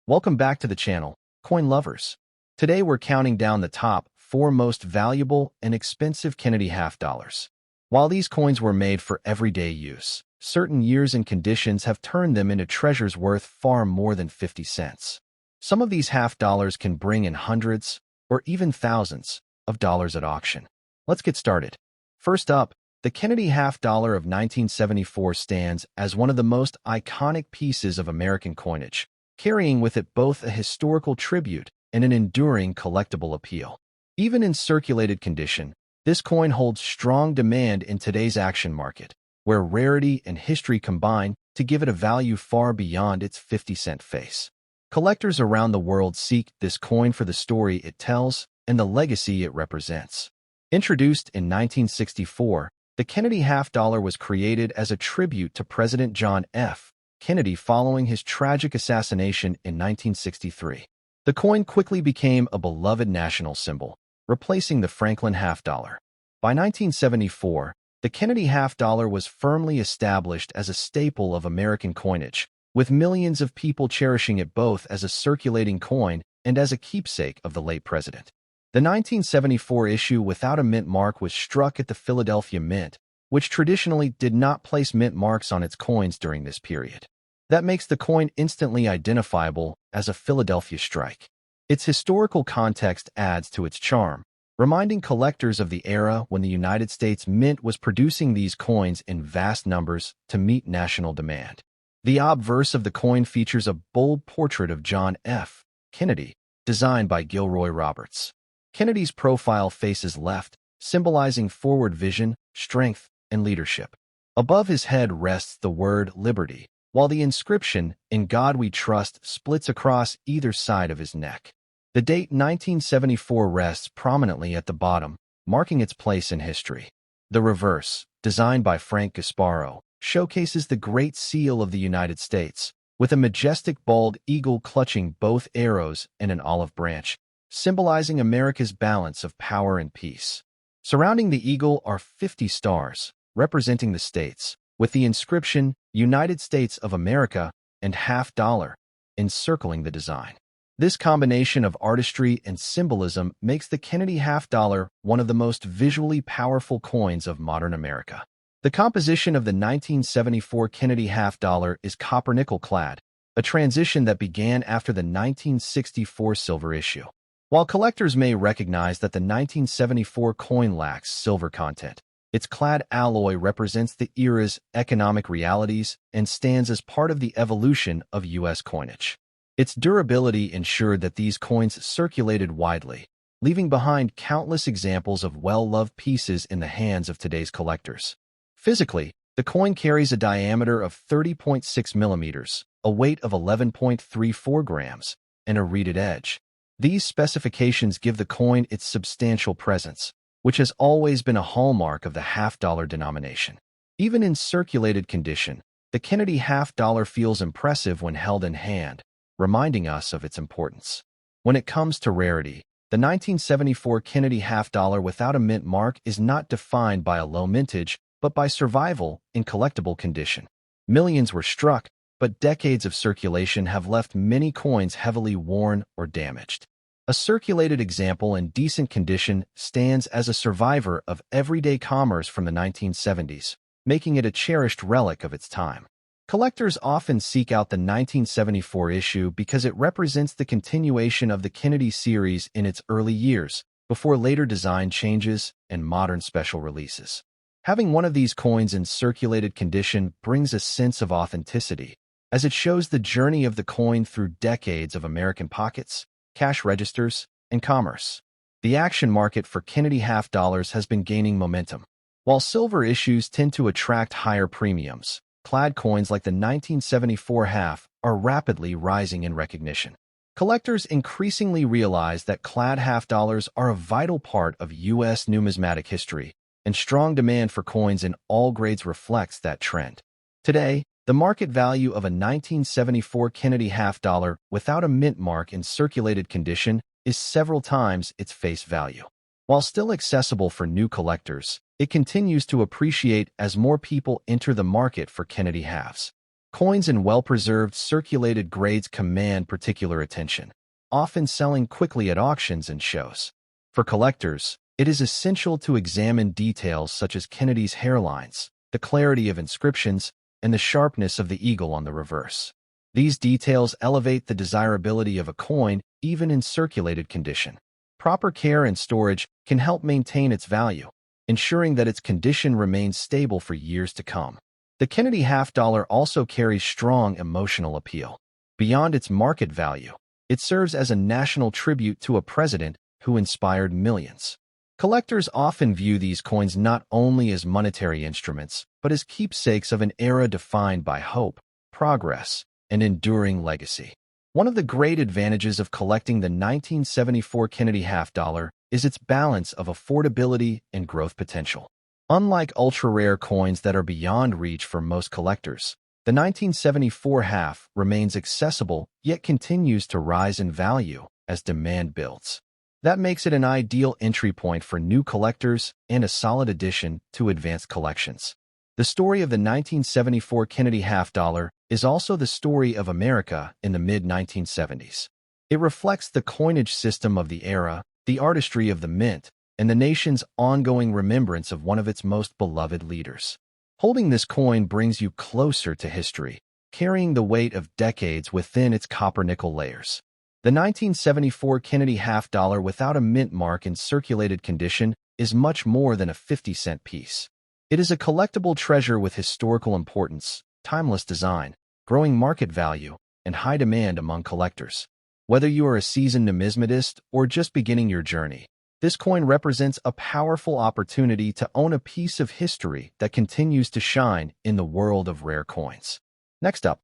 Welcome back to the channel, coin lovers. Today we're counting down the top 4 most valuable and expensive Kennedy half dollars. While these coins were made for everyday use, certain years and conditions have turned them into treasures worth far more than 50 cents. Some of these half dollars can bring in hundreds or even thousands of dollars at auction. Let's get started. First up, the Kennedy half dollar of 1974 stands as one of the most iconic pieces of American coinage, carrying with it both a historical tribute and an enduring collectible appeal. Even in circulated condition, this coin holds strong demand in today's action market, where rarity and history combine to give it a value far beyond its 50-cent face. Collectors around the world seek this coin for the story it tells and the legacy it represents. Introduced in 1964, the Kennedy half dollar was created as a tribute to President John F. Kennedy following his tragic assassination in 1963. The coin quickly became a beloved national symbol, replacing the Franklin half dollar. By 1974, the Kennedy half dollar was firmly established as a staple of American coinage, with millions of people cherishing it both as a circulating coin and as a keepsake of the late president. The 1974 issue without a mint mark was struck at the Philadelphia Mint, which traditionally did not place mint marks on its coins during this period. That makes the coin instantly identifiable as a Philadelphia strike. Its historical context adds to its charm, reminding collectors of the era when the United States Mint was producing these coins in vast numbers to meet national demand. The obverse of the coin features a bold portrait of John F. Kennedy, designed by Gilroy Roberts. Kennedy's profile faces left, symbolizing forward vision, strength, and leadership. Above his head rests the word liberty, while the inscription, "In God We Trust," splits across either side of his neck. The date 1974 rests prominently at the bottom, marking its place in history. The reverse, designed by Frank Gasparo, showcases the Great Seal of the United States, with a majestic bald eagle clutching both arrows and an olive branch, symbolizing America's balance of power and peace. Surrounding the eagle are 50 stars, representing the states, with the inscription United States of America and half dollar encircling the design. This combination of artistry and symbolism makes the Kennedy half dollar one of the most visually powerful coins of modern America. The composition of the 1974 Kennedy half dollar is copper-nickel clad, a transition that began after the 1964 silver issue. While collectors may recognize that the 1974 coin lacks silver content, its clad alloy represents the era's economic realities and stands as part of the evolution of U.S. coinage. Its durability ensured that these coins circulated widely, leaving behind countless examples of well-loved pieces in the hands of today's collectors. Physically, the coin carries a diameter of 30.6 millimeters, a weight of 11.34 grams, and a reeded edge. These specifications give the coin its substantial presence, which has always been a hallmark of the half-dollar denomination. Even in circulated condition, the Kennedy half dollar feels impressive when held in hand, reminding us of its importance. When it comes to rarity, the 1974 Kennedy half dollar without a mint mark is not defined by a low mintage, but by survival in collectible condition. Millions were struck, but decades of circulation have left many coins heavily worn or damaged. A circulated example in decent condition stands as a survivor of everyday commerce from the 1970s, making it a cherished relic of its time. Collectors often seek out the 1974 issue because it represents the continuation of the Kennedy series in its early years, before later design changes and modern special releases. Having one of these coins in circulated condition brings a sense of authenticity, as it shows the journey of the coin through decades of American pockets, cash registers, and commerce. The action market for Kennedy half dollars has been gaining momentum. While silver issues tend to attract higher premiums, clad coins like the 1974 half are rapidly rising in recognition. Collectors increasingly realize that clad half dollars are a vital part of U.S. numismatic history, and strong demand for coins in all grades reflects that trend. Today, the market value of a 1974 Kennedy half dollar without a mint mark in circulated condition is several times its face value. While still accessible for new collectors, it continues to appreciate as more people enter the market for Kennedy halves. Coins in well-preserved, circulated grades command particular attention, often selling quickly at auctions and shows. For collectors, it is essential to examine details such as Kennedy's hairlines, the clarity of inscriptions, and the sharpness of the eagle on the reverse. These details elevate the desirability of a coin even in circulated condition. Proper care and storage can help maintain its value, ensuring that its condition remains stable for years to come. The Kennedy half-dollar also carries strong emotional appeal. Beyond its market value, it serves as a national tribute to a president who inspired millions. Collectors often view these coins not only as monetary instruments, but as keepsakes of an era defined by hope, progress, and enduring legacy. One of the great advantages of collecting the 1974 Kennedy half-dollar is its balance of affordability and growth potential. Unlike ultra-rare coins that are beyond reach for most collectors, the 1974 half remains accessible yet continues to rise in value as demand builds. That makes it an ideal entry point for new collectors and a solid addition to advanced collections. The story of the 1974 Kennedy half-dollar is also the story of America in the mid-1970s. It reflects the coinage system of the era, the artistry of the mint, and the nation's ongoing remembrance of one of its most beloved leaders. Holding this coin brings you closer to history, carrying the weight of decades within its copper-nickel layers. The 1974 Kennedy half-dollar without a mint mark in circulated condition is much more than a 50-cent piece. It is a collectible treasure with historical importance, timeless design, growing market value, and high demand among collectors. Whether you are a seasoned numismatist or just beginning your journey, this coin represents a powerful opportunity to own a piece of history that continues to shine in the world of rare coins. Next up,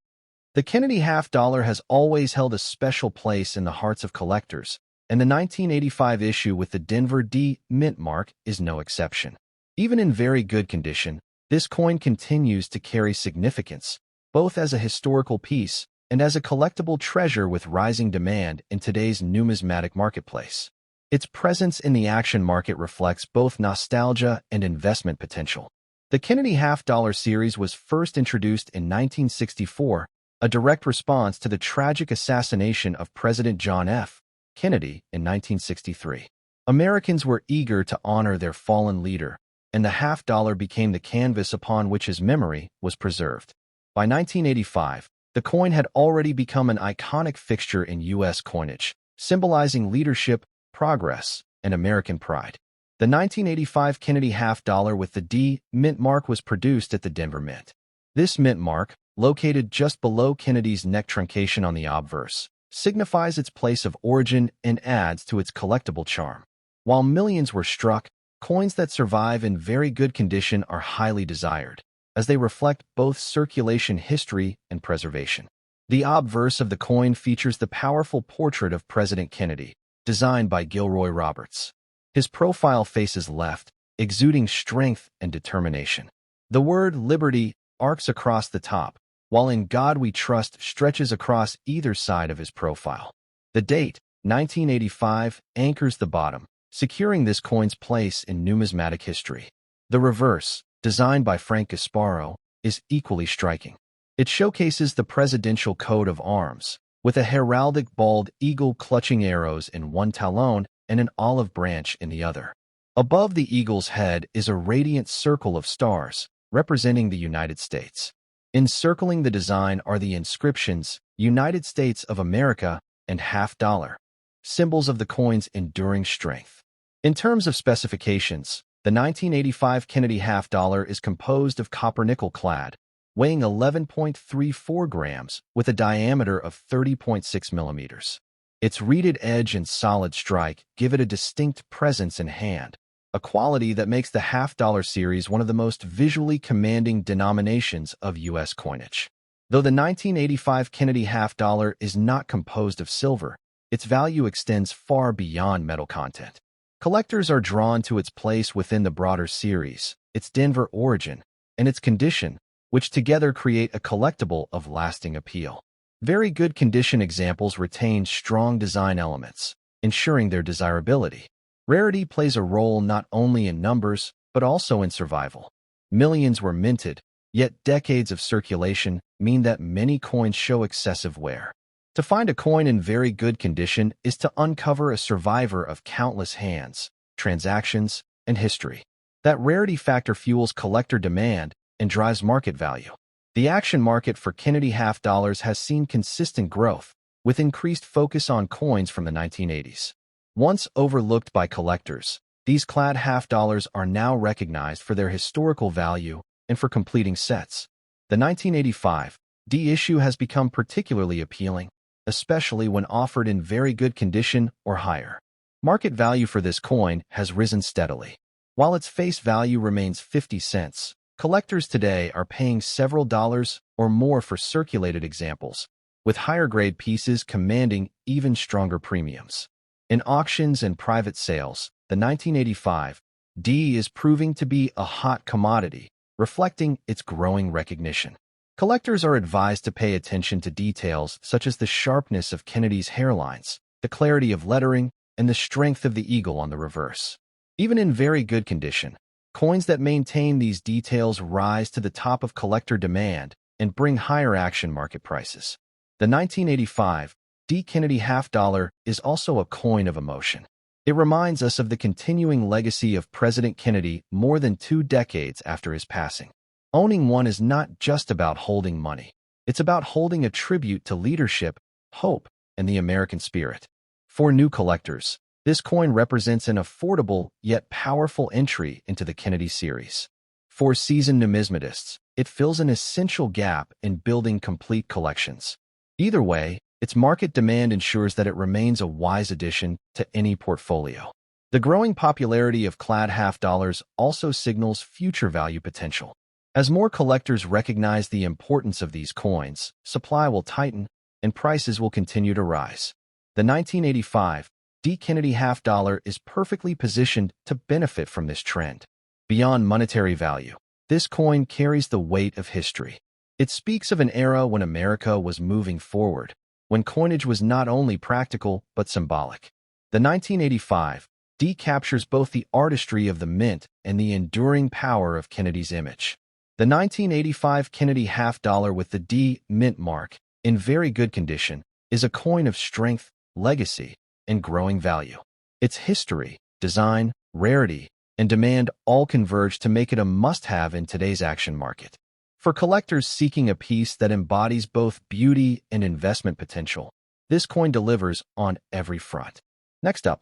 the Kennedy half-dollar has always held a special place in the hearts of collectors, and the 1985 issue with the Denver D mint mark is no exception. Even in very good condition, this coin continues to carry significance, both as a historical piece and as a collectible treasure with rising demand in today's numismatic marketplace. Its presence in the action market reflects both nostalgia and investment potential. The Kennedy half-dollar series was first introduced in 1964, a direct response to the tragic assassination of President John F. Kennedy in 1963. Americans were eager to honor their fallen leader, and the half-dollar became the canvas upon which his memory was preserved. By 1985, the coin had already become an iconic fixture in U.S. coinage, symbolizing leadership, progress, and American pride. The 1985 Kennedy half-dollar with the D mint mark was produced at the Denver Mint. This mint mark, located just below Kennedy's neck truncation on the obverse, signifies its place of origin and adds to its collectible charm. While millions were struck, coins that survive in very good condition are highly desired, as they reflect both circulation history and preservation. The obverse of the coin features the powerful portrait of President Kennedy, designed by Gilroy Roberts. His profile faces left, exuding strength and determination. The word liberty arcs across the top, while in God we trust stretches across either side of his profile. The date, 1985, anchors the bottom, securing this coin's place in numismatic history. The reverse, designed by Frank Gasparo, is equally striking. It showcases the presidential coat of arms, with a heraldic bald eagle clutching arrows in one talon and an olive branch in the other. Above the eagle's head is a radiant circle of stars, representing the United States. Encircling the design are the inscriptions, United States of America and half-dollar, symbols of the coin's enduring strength. In terms of specifications, the 1985 Kennedy half-dollar is composed of copper-nickel clad, weighing 11.34 grams with a diameter of 30.6 millimeters. Its reeded edge and solid strike give it a distinct presence in hand, a quality that makes the half-dollar series one of the most visually commanding denominations of U.S. coinage. Though the 1985 Kennedy half-dollar is not composed of silver, its value extends far beyond metal content. Collectors are drawn to its place within the broader series, its Denver origin, and its condition, which together create a collectible of lasting appeal. Very good condition examples retain strong design elements, ensuring their desirability. Rarity plays a role not only in numbers, but also in survival. Millions were minted, Yet decades of circulation mean that many coins show excessive wear. To find a coin in very good condition is to uncover a survivor of countless hands, transactions, and history. That rarity factor fuels collector demand and drives market value. The action market for Kennedy half dollars has seen consistent growth, with increased focus on coins from the 1980s. Once overlooked by collectors, these clad half dollars are now recognized for their historical value and for completing sets. The 1985 D issue has become particularly appealing, especially when offered in very good condition or higher. Market value for this coin has risen steadily. While its face value remains 50 cents, collectors today are paying several dollars or more for circulated examples, with higher-grade pieces commanding even stronger premiums. In auctions and private sales, the 1985 D is proving to be a hot commodity, reflecting its growing recognition. Collectors are advised to pay attention to details such as the sharpness of Kennedy's hairlines, the clarity of lettering, and the strength of the eagle on the reverse. Even in very good condition, coins that maintain these details rise to the top of collector demand and bring higher action market prices. The 1985 D Kennedy half dollar is also a coin of emotion. It reminds us of the continuing legacy of President Kennedy more than 2 decades after his passing. Owning one is not just about holding money. It's about holding a tribute to leadership, hope, and the American spirit. For new collectors, this coin represents an affordable yet powerful entry into the Kennedy series. For seasoned numismatists, it fills an essential gap in building complete collections. Either way, its market demand ensures that it remains a wise addition to any portfolio. The growing popularity of clad half dollars also signals future value potential. As more collectors recognize the importance of these coins, supply will tighten and prices will continue to rise. The 1985 D Kennedy half dollar is perfectly positioned to benefit from this trend. Beyond monetary value, this coin carries the weight of history. It speaks of an era when America was moving forward, when coinage was not only practical but symbolic. The 1985 D captures both the artistry of the mint and the enduring power of Kennedy's image. The 1985 Kennedy half dollar with the D mint mark, in very good condition, is a coin of strength, legacy, and growing value. Its history, design, rarity, and demand all converge to make it a must-have in today's action market. For collectors seeking a piece that embodies both beauty and investment potential, this coin delivers on every front. Next up,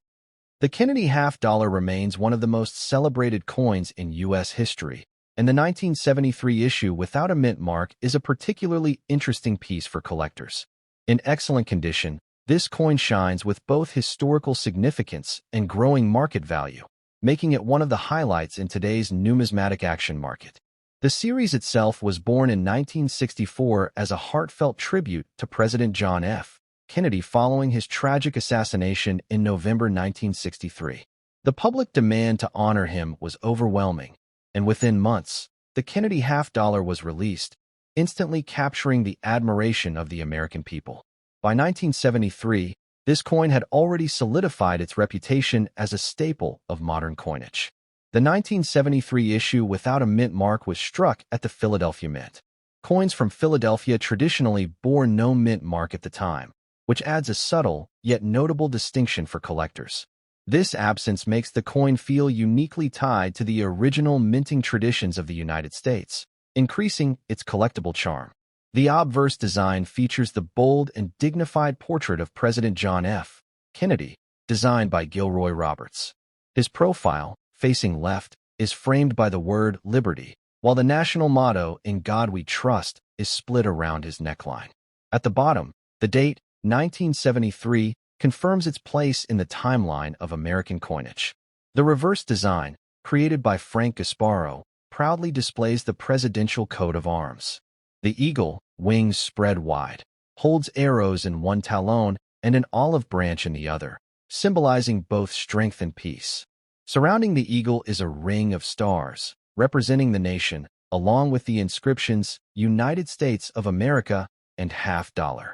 the Kennedy half dollar remains one of the most celebrated coins in U.S. history, and the 1973 issue without a mint mark is a particularly interesting piece for collectors. In excellent condition, this coin shines with both historical significance and growing market value, making it one of the highlights in today's numismatic action market. The series itself was born in 1964 as a heartfelt tribute to President John F. Kennedy following his tragic assassination in November 1963. The public demand to honor him was overwhelming, and within months, the Kennedy half dollar was released, instantly capturing the admiration of the American people. By 1973, this coin had already solidified its reputation as a staple of modern coinage. The 1973 issue without a mint mark was struck at the Philadelphia Mint. Coins from Philadelphia traditionally bore no mint mark at the time, which adds a subtle yet notable distinction for collectors. This absence makes the coin feel uniquely tied to the original minting traditions of the United States, increasing its collectible charm. The obverse design features the bold and dignified portrait of President John F. Kennedy, designed by Gilroy Roberts. His profile, facing left, is framed by the word liberty, while the national motto, "In God We Trust," is split around his neckline. At the bottom, the date, 1973, confirms its place in the timeline of American coinage. The reverse design, created by Frank Gasparo, proudly displays the presidential coat of arms. The eagle, wings spread wide, holds arrows in one talon and an olive branch in the other, symbolizing both strength and peace. Surrounding the eagle is a ring of stars, representing the nation, along with the inscriptions United States of America and half dollar.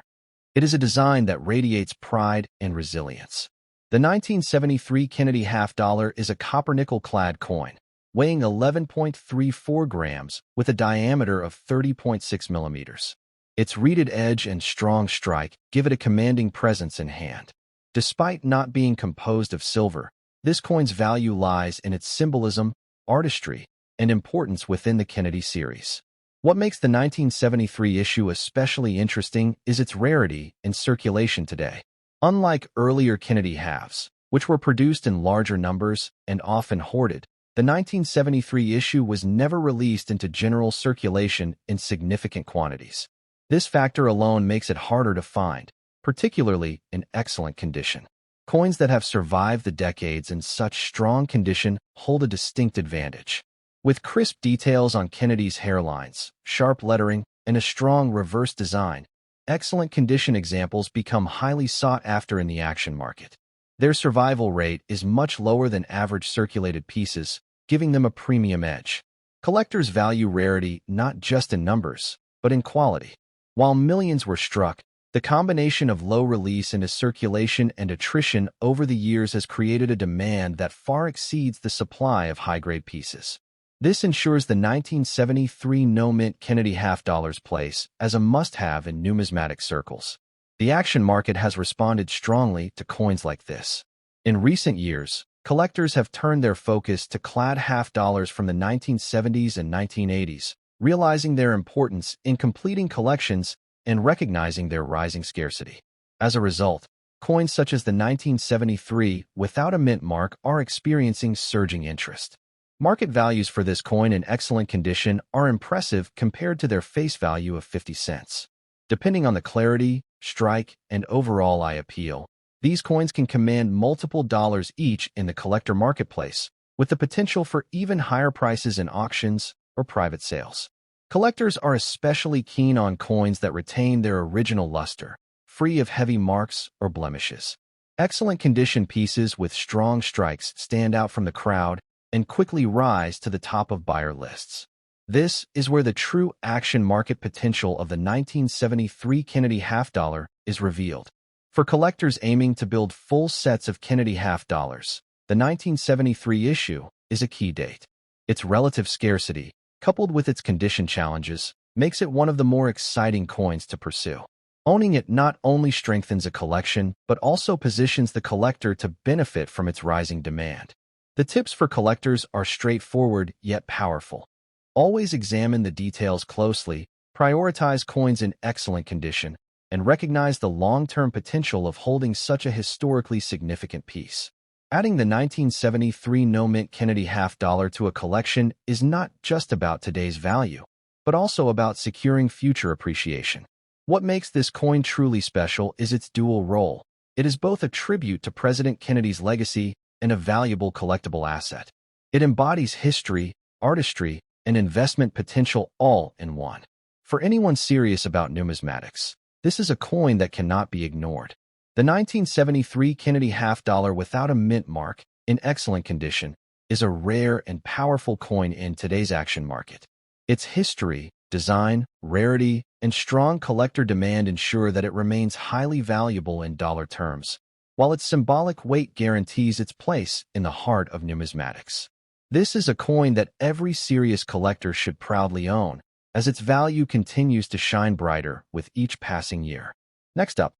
It is a design that radiates pride and resilience. The 1973 Kennedy half dollar is a copper nickel-clad coin. weighing 11.34 grams with a diameter of 30.6 millimeters. Its reeded edge and strong strike give it a commanding presence in hand. Despite not being composed of silver, this coin's value lies in its symbolism, artistry, and importance within the Kennedy series. What makes the 1973 issue especially interesting is its rarity in circulation today. Unlike earlier Kennedy halves, which were produced in larger numbers and often hoarded, the 1973 issue was never released into general circulation in significant quantities. This factor alone makes it harder to find, particularly in excellent condition. Coins that have survived the decades in such strong condition hold a distinct advantage. With crisp details on Kennedy's hairlines, sharp lettering, and a strong reverse design, excellent condition examples become highly sought after in the action market. Their survival rate is much lower than average circulated pieces, giving them a premium edge. Collectors value rarity not just in numbers, but in quality. While millions were struck, the combination of low release into circulation and attrition over the years has created a demand that far exceeds the supply of high-grade pieces. This ensures the 1973 no-mint Kennedy half-dollar's place as a must-have in numismatic circles. The action market has responded strongly to coins like this. In recent years, collectors have turned their focus to clad half-dollars from the 1970s and 1980s, realizing their importance in completing collections and recognizing their rising scarcity. As a result, coins such as the 1973 without a mint mark are experiencing surging interest. Market values for this coin in excellent condition are impressive compared to their face value of 50 cents. Depending on the clarity, strike, and overall eye appeal, these coins can command multiple dollars each in the collector marketplace, with the potential for even higher prices in auctions or private sales. Collectors are especially keen on coins that retain their original luster, free of heavy marks or blemishes. Excellent condition pieces with strong strikes stand out from the crowd and quickly rise to the top of buyer lists. This is where the true action market potential of the 1973 Kennedy half-dollar is revealed. For collectors aiming to build full sets of Kennedy half-dollars, the 1973 issue is a key date. Its relative scarcity, coupled with its condition challenges, makes it one of the more exciting coins to pursue. Owning it not only strengthens a collection, but also positions the collector to benefit from its rising demand. The tips for collectors are straightforward yet powerful. Always examine the details closely, prioritize coins in excellent condition, and recognize the long-term potential of holding such a historically significant piece. Adding the 1973 no-mint Kennedy half-dollar to a collection is not just about today's value, but also about securing future appreciation. What makes this coin truly special is its dual role. It is both a tribute to President Kennedy's legacy and a valuable collectible asset. It embodies history, artistry, and investment potential all in one. For anyone serious about numismatics, this is a coin that cannot be ignored. The 1973 Kennedy half-dollar without a mint mark, in excellent condition, is a rare and powerful coin in today's action market. Its history, design, rarity, and strong collector demand ensure that it remains highly valuable in dollar terms, while its symbolic weight guarantees its place in the heart of numismatics. This is a coin that every serious collector should proudly own, as its value continues to shine brighter with each passing year. Next up,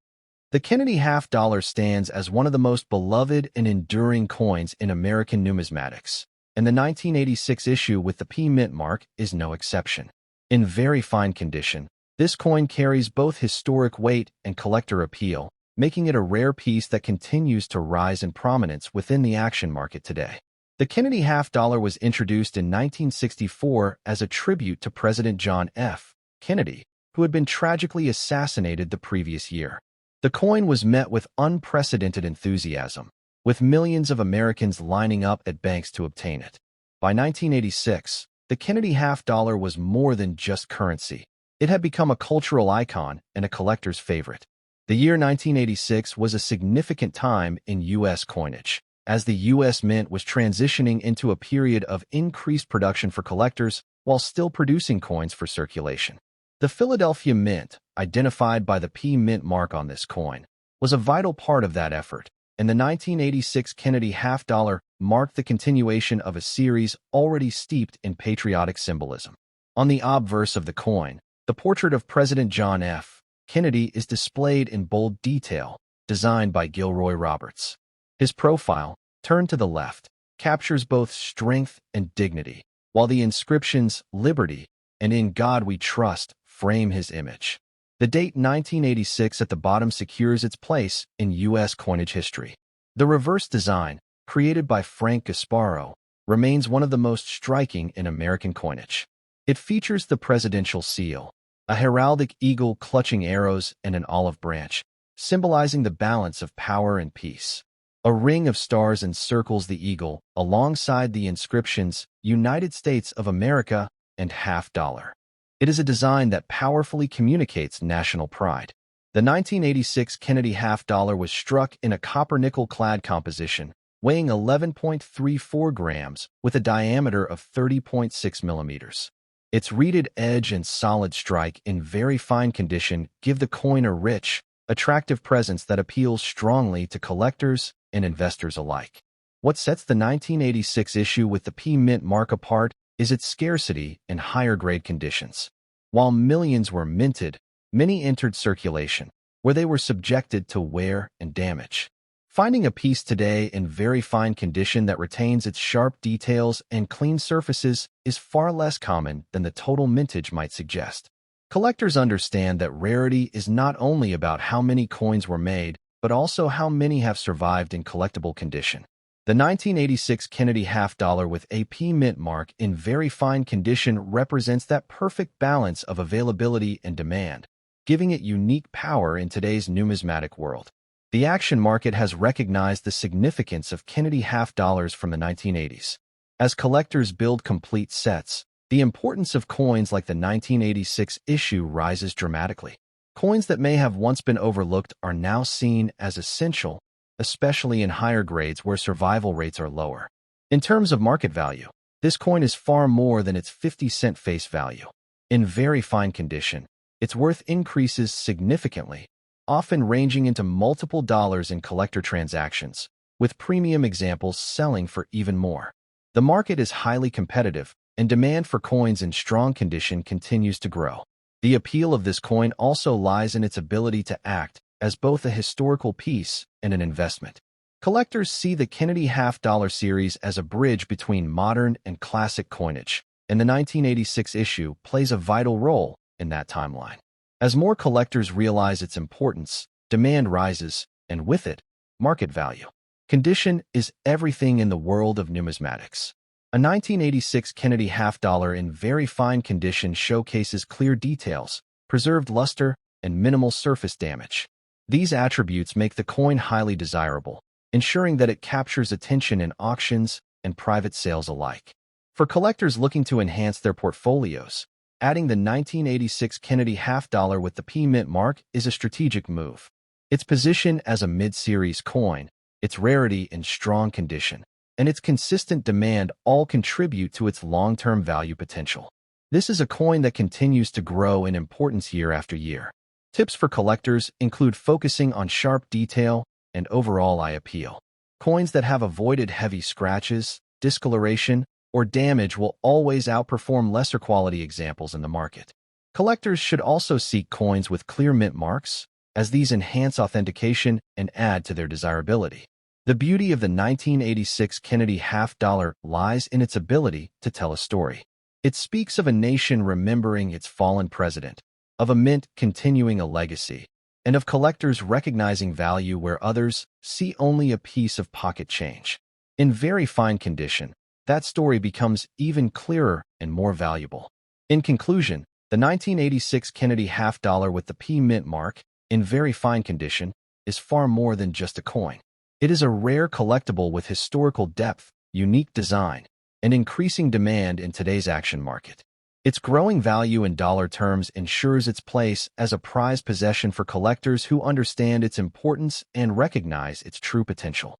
the Kennedy half-dollar stands as one of the most beloved and enduring coins in American numismatics, and the 1986 issue with the P mint mark is no exception. In very fine condition, this coin carries both historic weight and collector appeal, making it a rare piece that continues to rise in prominence within the action market today. The Kennedy half-dollar was introduced in 1964 as a tribute to President John F. Kennedy, who had been tragically assassinated the previous year. The coin was met with unprecedented enthusiasm, with millions of Americans lining up at banks to obtain it. By 1986, the Kennedy half-dollar was more than just currency. It had become a cultural icon and a collector's favorite. The year 1986 was a significant time in U.S. coinage, as the U.S. Mint was transitioning into a period of increased production for collectors while still producing coins for circulation. The Philadelphia Mint, identified by the P mint mark on this coin, was a vital part of that effort, and the 1986 Kennedy half-dollar marked the continuation of a series already steeped in patriotic symbolism. On the obverse of the coin, the portrait of President John F. Kennedy is displayed in bold detail, designed by Gilroy Roberts. His profile, turned to the left, captures both strength and dignity, while the inscriptions "Liberty" and "In God We Trust" frame his image. The date 1986 at the bottom secures its place in U.S. coinage history. The reverse design, created by Frank Gasparo, remains one of the most striking in American coinage. It features the presidential seal, a heraldic eagle clutching arrows and an olive branch, symbolizing the balance of power and peace. A ring of stars encircles the eagle, alongside the inscriptions "United States of America" and $50. It is a design that powerfully communicates national pride. The 1986 Kennedy $50 was struck in a copper-nickel-clad composition, weighing 11.34 grams with a diameter of 30.6 millimeters. Its reeded edge and solid strike in very fine condition give the coin a rich, attractive presence that appeals strongly to collectors and investors alike. What sets the 1986 issue with the P Mint mark apart is its scarcity and higher-grade conditions. While millions were minted, many entered circulation, where they were subjected to wear and damage. Finding a piece today in very fine condition that retains its sharp details and clean surfaces is far less common than the total mintage might suggest. Collectors understand that rarity is not only about how many coins were made, but also how many have survived in collectible condition. The 1986 Kennedy $50 with a P Mint mark in very fine condition represents that perfect balance of availability and demand, giving it unique power in today's numismatic world. The action market has recognized the significance of Kennedy $50 from the 1980s. As collectors build complete sets, the importance of coins like the 1986 issue rises dramatically. Coins that may have once been overlooked are now seen as essential, especially in higher grades where survival rates are lower. In terms of market value, this coin is far more than its 50-cent face value. In very fine condition, its worth increases significantly, often ranging into multiple dollars in collector transactions, with premium examples selling for even more. The market is highly competitive, and demand for coins in strong condition continues to grow. The appeal of this coin also lies in its ability to act as both a historical piece and an investment. Collectors see the Kennedy $50 series as a bridge between modern and classic coinage, and the 1986 issue plays a vital role in that timeline. As more collectors realize its importance, demand rises, and with it, market value. Condition is everything in the world of numismatics. A 1986 Kennedy $50 in very fine condition showcases clear details, preserved luster, and minimal surface damage. These attributes make the coin highly desirable, ensuring that it captures attention in auctions and private sales alike. For collectors looking to enhance their portfolios, adding the 1986 Kennedy $50 with the P Mint mark is a strategic move. Its position as a mid-series coin, its rarity and strong condition, and its consistent demand all contribute to its long-term value potential. This is a coin that continues to grow in importance year after year. Tips for collectors include focusing on sharp detail and overall eye appeal. Coins that have avoided heavy scratches, discoloration, or damage will always outperform lesser quality examples in the market. Collectors should also seek coins with clear mint marks, as these enhance authentication and add to their desirability. The beauty of the 1986 Kennedy $50 lies in its ability to tell a story. It speaks of a nation remembering its fallen president, of a mint continuing a legacy, and of collectors recognizing value where others see only a piece of pocket change. In very fine condition, that story becomes even clearer and more valuable. In conclusion, the 1986 Kennedy $50 with the P Mint mark, in very fine condition, is far more than just a coin. It is a rare collectible with historical depth, unique design, and increasing demand in today's action market. Its growing value in dollar terms ensures its place as a prized possession for collectors who understand its importance and recognize its true potential.